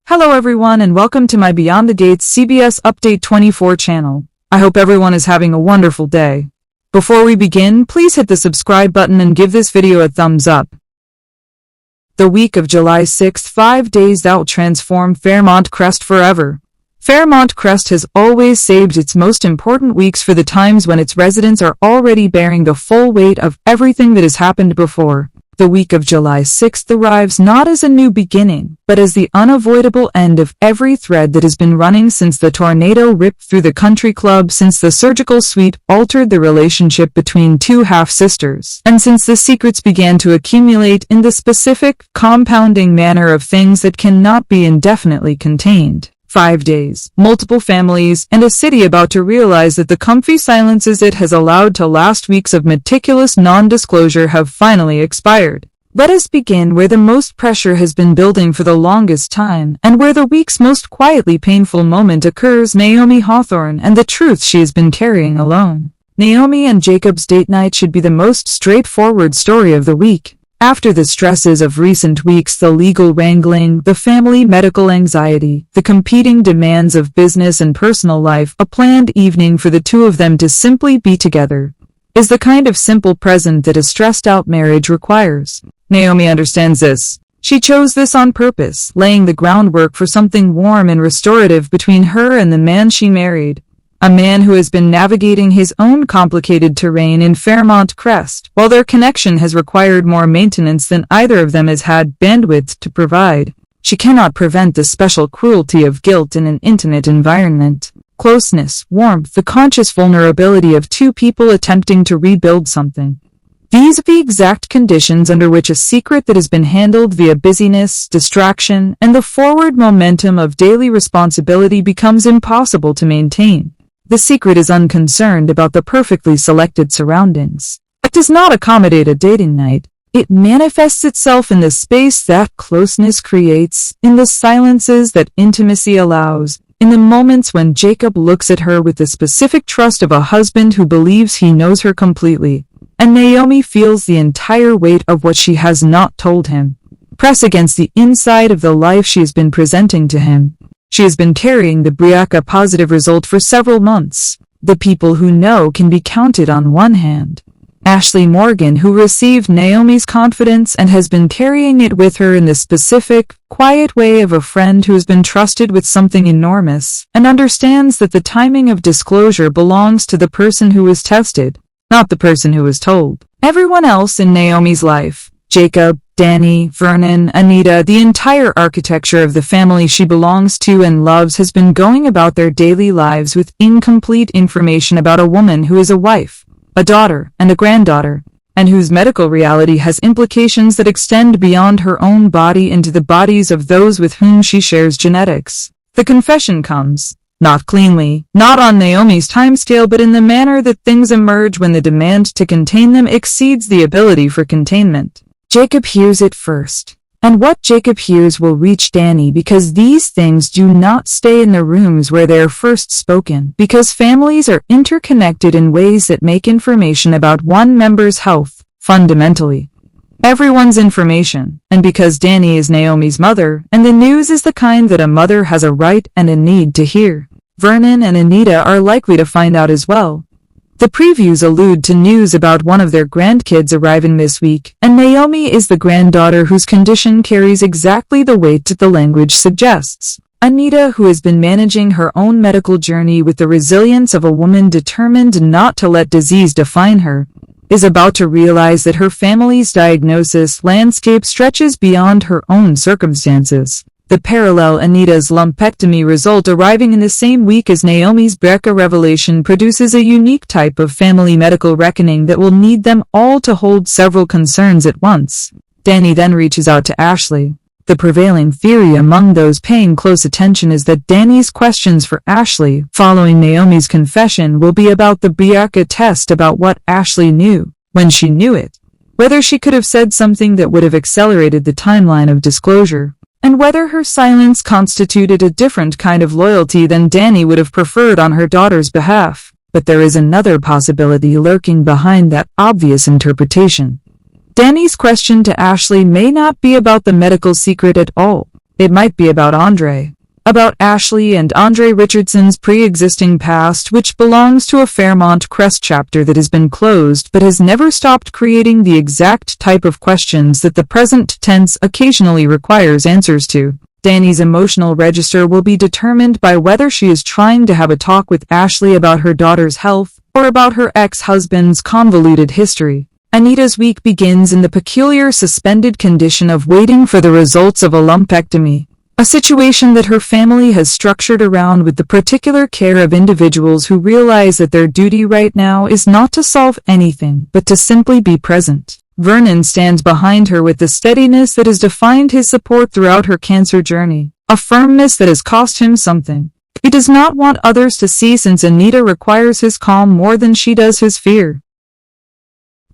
Hello everyone and welcome to my Beyond the Gates CBS Update 24 channel. I hope everyone is having a wonderful day. Before we begin, please hit the subscribe button and give this video a thumbs up. The week of July 6th, 5 days that will transform Fairmont Crest forever. Fairmont Crest has always saved its most important weeks for the times when its residents are already bearing the full weight of everything that has happened before. The week of July 6th arrives not as a new beginning, but as the unavoidable end of every thread that has been running since the tornado ripped through the country club, since the surgical suite altered the relationship between two half-sisters, and since the secrets began to accumulate in the specific, compounding manner of things that cannot be indefinitely contained. 5 days, multiple families, and a city about to realize that the comfy silences it has allowed to last weeks of meticulous non-disclosure have finally expired. Let us begin where the most pressure has been building for the longest time, and where the week's most quietly painful moment occurs: Naomi Hawthorne and the truth she has been carrying alone. Naomi and Jacob's date night should be the most straightforward story of the week. After the stresses of recent weeks, the legal wrangling, the family medical anxiety, the competing demands of business and personal life, a planned evening for the two of them to simply be together is the kind of simple present that a stressed-out marriage requires. Naomi understands this. She chose this on purpose, laying the groundwork for something warm and restorative between her and the man she married. A man who has been navigating his own complicated terrain in Fairmont Crest, while their connection has required more maintenance than either of them has had bandwidth to provide. She cannot prevent the special cruelty of guilt in an intimate environment. Closeness, warmth, the conscious vulnerability of two people attempting to rebuild something. These are the exact conditions under which a secret that has been handled via busyness, distraction, and the forward momentum of daily responsibility becomes impossible to maintain. The secret is unconcerned about the perfectly selected surroundings. It does not accommodate a dating night. It manifests itself in the space that closeness creates, in the silences that intimacy allows, in the moments when Jacob looks at her with the specific trust of a husband who believes he knows her completely, and Naomi feels the entire weight of what she has not told him press against the inside of the life she has been presenting to him. She has been carrying the BRCA positive result for several months. The people who know can be counted on one hand. Ashley Morgan, who received Naomi's confidence and has been carrying it with her in the specific, quiet way of a friend who has been trusted with something enormous, and understands that the timing of disclosure belongs to the person who was tested, not the person who was told. Everyone else in Naomi's life, Jacob, Dani, Vernon, Anita, the entire architecture of the family she belongs to and loves, has been going about their daily lives with incomplete information about a woman who is a wife, a daughter, and a granddaughter, and whose medical reality has implications that extend beyond her own body into the bodies of those with whom she shares genetics. The confession comes, not cleanly, not on Naomi's timescale, but in the manner that things emerge when the demand to contain them exceeds the ability for containment. Jacob hears it first, and what Jacob hears will reach Dani, because these things do not stay in the rooms where they are first spoken, because families are interconnected in ways that make information about one member's health fundamentally everyone's information, and because Dani is Naomi's mother, and the news is the kind that a mother has a right and a need to hear. Vernon and Anita are likely to find out as well. The previews allude to news about one of their grandkids arriving this week, and Naomi is the granddaughter whose condition carries exactly the weight that the language suggests. Anita, who has been managing her own medical journey with the resilience of a woman determined not to let disease define her, is about to realize that her family's diagnosis landscape stretches beyond her own circumstances. The parallel Anita's lumpectomy result arriving in the same week as Naomi's BRCA revelation produces a unique type of family medical reckoning that will need them all to hold several concerns at once. Dani then reaches out to Ashley. The prevailing theory among those paying close attention is that Dani's questions for Ashley, following Naomi's confession, will be about the BRCA test, about what Ashley knew, when she knew it, whether she could have said something that would have accelerated the timeline of disclosure, and whether her silence constituted a different kind of loyalty than Dani would have preferred on her daughter's behalf. But there is another possibility lurking behind that obvious interpretation. Dani's question to Ashley may not be about the medical secret at all. It might be about Andre. About Ashley and Andre Richardson's pre-existing past, which belongs to a Fairmont Crest chapter that has been closed but has never stopped creating the exact type of questions that the present tense occasionally requires answers to. Dani's emotional register will be determined by whether she is trying to have a talk with Ashley about her daughter's health or about her ex-husband's convoluted history. Anita's week begins in the peculiar suspended condition of waiting for the results of a lumpectomy, a situation that her family has structured around with the particular care of individuals who realize that their duty right now is not to solve anything but to simply be present. Vernon stands behind her with the steadiness that has defined his support throughout her cancer journey, a firmness that has cost him something. He does not want others to see, since Anita requires his calm more than she does his fear.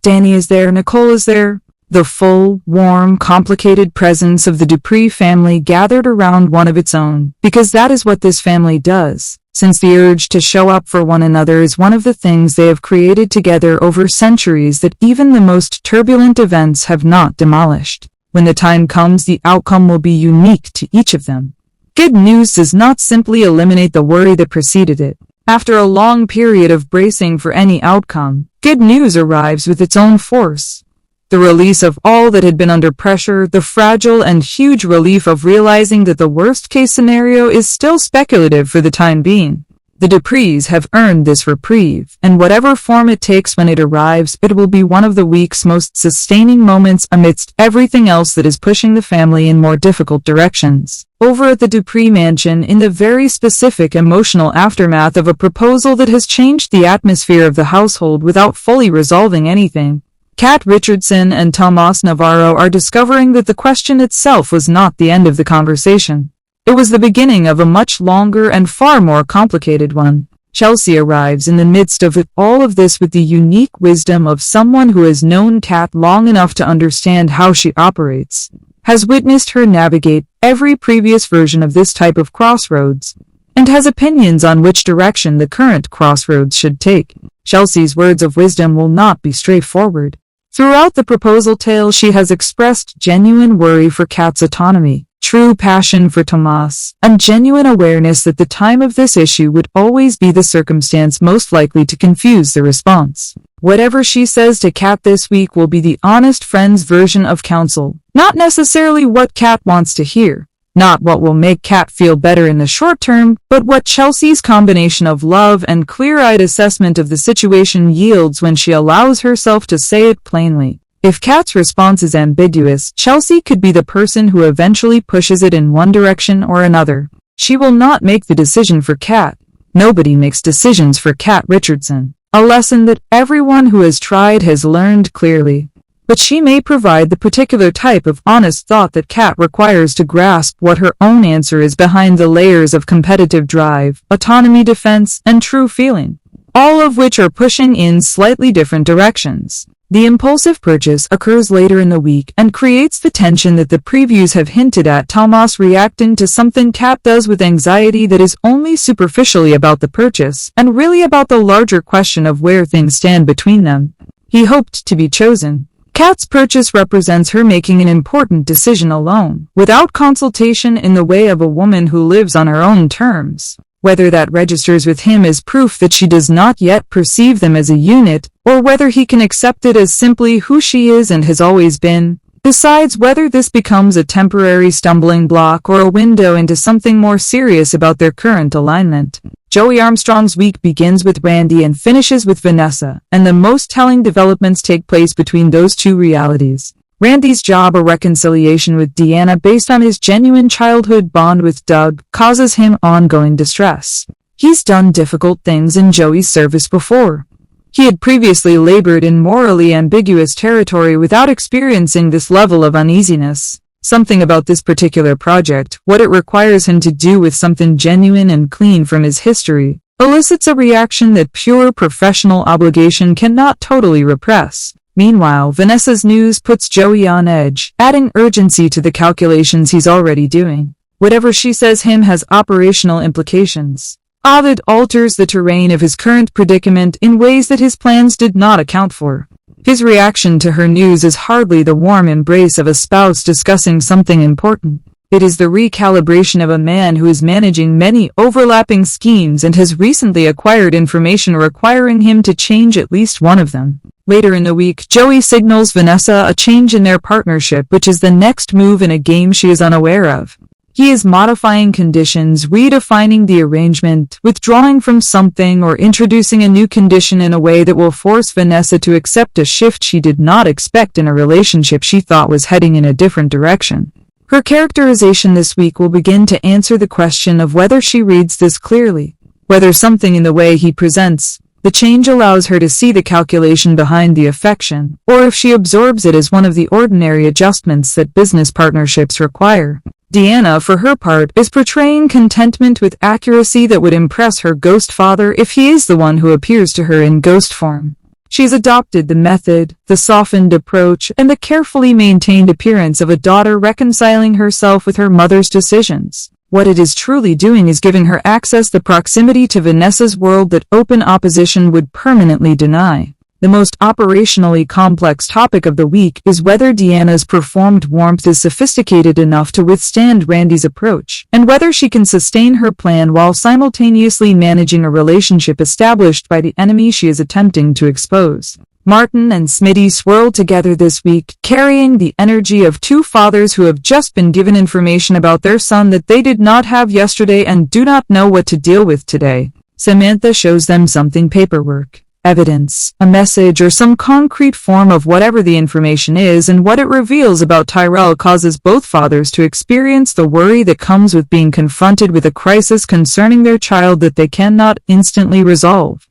Dani is there, Nicole is there. The full, warm, complicated presence of the Dupree family gathered around one of its own, because that is what this family does, since the urge to show up for one another is one of the things they have created together over centuries that even the most turbulent events have not demolished. When the time comes, the outcome will be unique to each of them. Good news does not simply eliminate the worry that preceded it. After a long period of bracing for any outcome, good news arrives with its own force. The release of all that had been under pressure, the fragile and huge relief of realizing that the worst-case scenario is still speculative for the time being. The Duprees have earned this reprieve, and whatever form it takes when it arrives, it will be one of the week's most sustaining moments amidst everything else that is pushing the family in more difficult directions. Over at the Dupree mansion, in the very specific emotional aftermath of a proposal that has changed the atmosphere of the household without fully resolving anything, Kat Richardson and Tomas Navarro are discovering that the question itself was not the end of the conversation. It was the beginning of a much longer and far more complicated one. Chelsea arrives in the midst of all of this with the unique wisdom of someone who has known Kat long enough to understand how she operates, has witnessed her navigate every previous version of this type of crossroads, and has opinions on which direction the current crossroads should take. Chelsea's words of wisdom will not be straightforward. Throughout the proposal tale, she has expressed genuine worry for Kat's autonomy, true passion for Tomas, and genuine awareness that the time of this issue would always be the circumstance most likely to confuse the response. Whatever she says to Kat this week will be the honest friend's version of counsel, not necessarily what Kat wants to hear. Not what will make Kat feel better in the short term, but what Chelsea's combination of love and clear-eyed assessment of the situation yields when she allows herself to say it plainly. If Kat's response is ambiguous, Chelsea could be the person who eventually pushes it in one direction or another. She will not make the decision for Kat. Nobody makes decisions for Kat Richardson, a lesson that everyone who has tried has learned clearly. But she may provide the particular type of honest thought that Kat requires to grasp what her own answer is behind the layers of competitive drive, autonomy, defense, and true feeling, all of which are pushing in slightly different directions. The impulsive purchase occurs later in the week and creates the tension that the previews have hinted at, Tomas reacting to something Kat does with anxiety that is only superficially about the purchase and really about the larger question of where things stand between them. He hoped to be chosen. Kat's purchase represents her making an important decision alone, without consultation, in the way of a woman who lives on her own terms. Whether that registers with him as proof that she does not yet perceive them as a unit, or whether he can accept it as simply who she is and has always been, decides whether this becomes a temporary stumbling block or a window into something more serious about their current alignment. Joey Armstrong's week begins with Randy and finishes with Vanessa, and the most telling developments take place between those two realities. Randy's job, a reconciliation with Deanna based on his genuine childhood bond with Doug, causes him ongoing distress. He's done difficult things in Joey's service before. He had previously labored in morally ambiguous territory without experiencing this level of uneasiness. Something about this particular project, what it requires him to do with something genuine and clean from his history, elicits a reaction that pure professional obligation cannot totally repress. Meanwhile, Vanessa's news puts Joey on edge, adding urgency to the calculations he's already doing. Whatever she says him has operational implications. Ovid alters the terrain of his current predicament in ways that his plans did not account for. His reaction to her news is hardly the warm embrace of a spouse discussing something important. It is the recalibration of a man who is managing many overlapping schemes and has recently acquired information requiring him to change at least one of them. Later in the week, Joey signals Vanessa a change in their partnership, which is the next move in a game she is unaware of. He is modifying conditions, redefining the arrangement, withdrawing from something, or introducing a new condition in a way that will force Vanessa to accept a shift she did not expect in a relationship she thought was heading in a different direction. Her characterization this week will begin to answer the question of whether she reads this clearly, whether something in the way he presents the change allows her to see the calculation behind the affection, or if she absorbs it as one of the ordinary adjustments that business partnerships require. Deanna, for her part, is portraying contentment with accuracy that would impress her ghost father if he is the one who appears to her in ghost form. She's adopted the method, the softened approach, and the carefully maintained appearance of a daughter reconciling herself with her mother's decisions. What it is truly doing is giving her access the proximity to Vanessa's world that open opposition would permanently deny. The most operationally complex topic of the week is whether Deanna's performed warmth is sophisticated enough to withstand Randy's approach, and whether she can sustain her plan while simultaneously managing a relationship established by the enemy she is attempting to expose. Martin and Smitty swirl together this week, carrying the energy of two fathers who have just been given information about their son that they did not have yesterday and do not know what to deal with today. Samantha shows them something: paperwork, evidence, a message, or some concrete form of whatever the information is, and what it reveals about Tyrell causes both fathers to experience the worry that comes with being confronted with a crisis concerning their child that they cannot instantly resolve.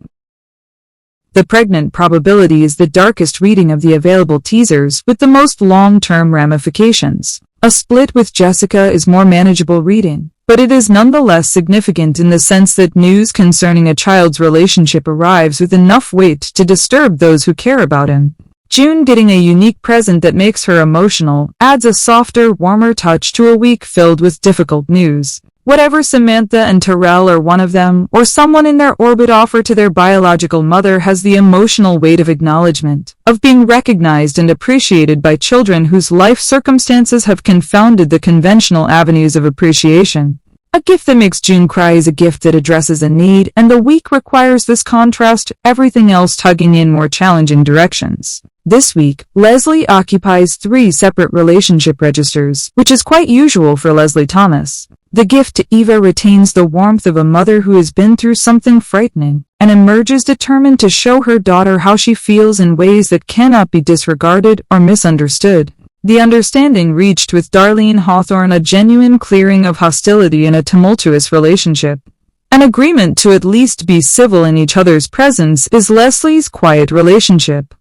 The pregnant probability is the darkest reading of the available teasers, with the most long-term ramifications. A split with Jessica is more manageable reading, but it is nonetheless significant in the sense that news concerning a child's relationship arrives with enough weight to disturb those who care about him. June getting a unique present that makes her emotional adds a softer, warmer touch to a week filled with difficult news. Whatever Samantha and Tyrell, or one of them, or someone in their orbit, offer to their biological mother has the emotional weight of acknowledgement, of being recognized and appreciated by children whose life circumstances have confounded the conventional avenues of appreciation. A gift that makes June cry is a gift that addresses a need, and the week requires this contrast, everything else tugging in more challenging directions. This week, Leslie occupies 3 separate relationship registers, which is quite usual for Leslie Thomas. The gift to Eva retains the warmth of a mother who has been through something frightening, and emerges determined to show her daughter how she feels in ways that cannot be disregarded or misunderstood. The understanding reached with Darlene Hawthorne, a genuine clearing of hostility in a tumultuous relationship. An agreement to at least be civil in each other's presence is Leslie's quiet relationship.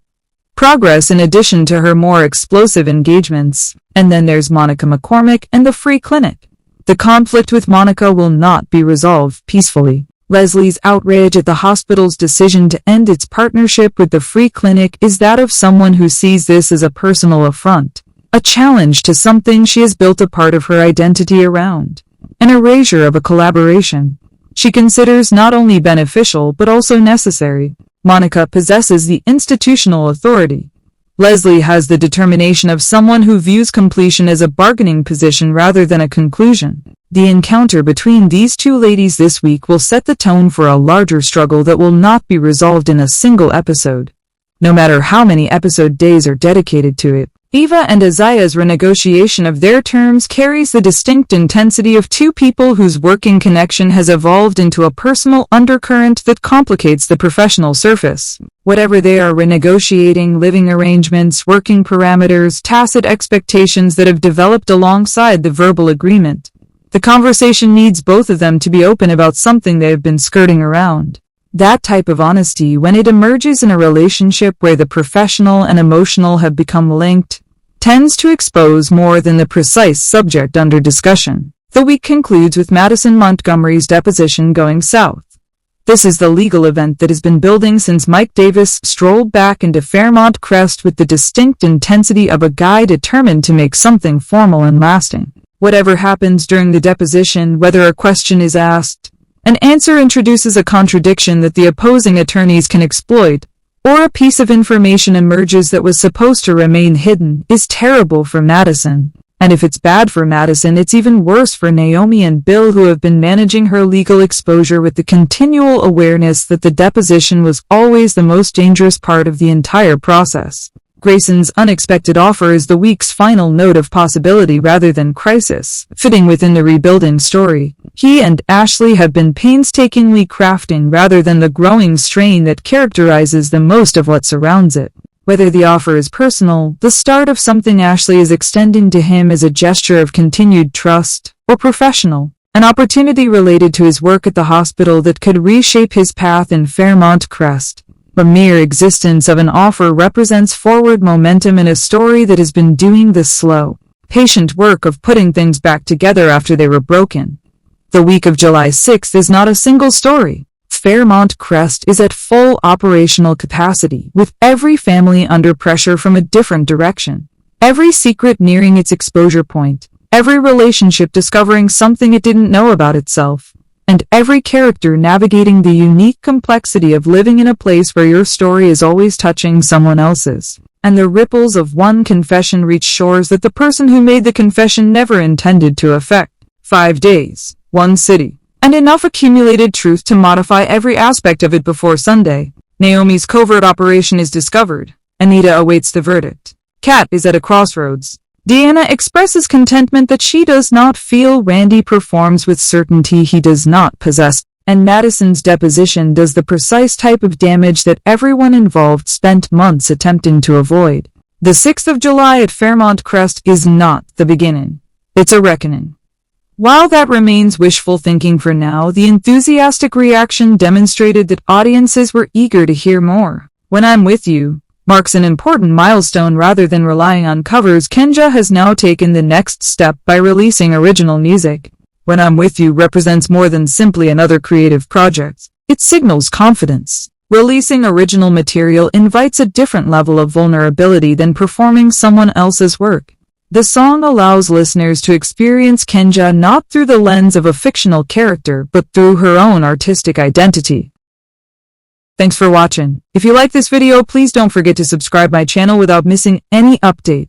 Progress in addition to her more explosive engagements. And then there's Monica McCormick and the free clinic. The conflict with Monica will not be resolved peacefully. Leslie's outrage at the hospital's decision to end its partnership with the free clinic is that of someone who sees this as a personal affront, a challenge to something she has built a part of her identity around, an erasure of a collaboration she considers not only beneficial but also necessary. Monica possesses the institutional authority. Leslie has the determination of someone who views completion as a bargaining position rather than a conclusion. The encounter between these two ladies this week will set the tone for a larger struggle that will not be resolved in a single episode, no matter how many episode days are dedicated to it. Eva and Isaiah's renegotiation of their terms carries the distinct intensity of two people whose working connection has evolved into a personal undercurrent that complicates the professional surface. Whatever they are renegotiating, living arrangements, working parameters, tacit expectations that have developed alongside the verbal agreement. The conversation needs both of them to be open about something they have been skirting around. That type of honesty, when it emerges in a relationship where the professional and emotional have become linked, tends to expose more than the precise subject under discussion. The week concludes with Madison Montgomery's deposition going south. This is the legal event that has been building since Mike Davis strolled back into Fairmont Crest with the distinct intensity of a guy determined to make something formal and lasting. Whatever happens during the deposition, whether a question is asked, an answer introduces a contradiction that the opposing attorneys can exploit, or a piece of information emerges that was supposed to remain hidden, is terrible for Madison. And if it's bad for Madison, it's even worse for Naomi and Bill, who have been managing her legal exposure with the continual awareness that the deposition was always the most dangerous part of the entire process. Grayson's unexpected offer is the week's final note of possibility rather than crisis, fitting within the rebuilding story. He and Ashley have been painstakingly crafting rather than the growing strain that characterizes the most of what surrounds it. Whether the offer is personal, the start of something Ashley is extending to him as a gesture of continued trust, or professional, an opportunity related to his work at the hospital that could reshape his path in Fairmont Crest. The mere existence of an offer represents forward momentum in a story that has been doing the slow, patient work of putting things back together after they were broken. The week of July 6th is not a single story. Fairmont Crest is at full operational capacity, with every family under pressure from a different direction, every secret nearing its exposure point, every relationship discovering something it didn't know about itself, and every character navigating the unique complexity of living in a place where your story is always touching someone else's, and the ripples of one confession reach shores that the person who made the confession never intended to affect. 5 days, one city, and enough accumulated truth to modify every aspect of it before Sunday. Naomi's covert operation is discovered. Anita awaits the verdict. Kat is at a crossroads. Deanna expresses contentment that she does not feel. Randy performs with certainty he does not possess. And Madison's deposition does the precise type of damage that everyone involved spent months attempting to avoid. The 6th of July at Fairmont Crest is not the beginning. It's a reckoning. While that remains wishful thinking for now, the enthusiastic reaction demonstrated that audiences were eager to hear more. When I'm With You marks an important milestone. Rather than relying on covers, Kenja has now taken the next step by releasing original music. When I'm With You represents more than simply another creative project. It signals confidence. Releasing original material invites a different level of vulnerability than performing someone else's work. The song allows listeners to experience Kenja not through the lens of a fictional character, but through her own artistic identity. Thanks for watching. If you like this video, please don't forget to subscribe my channel without missing any update.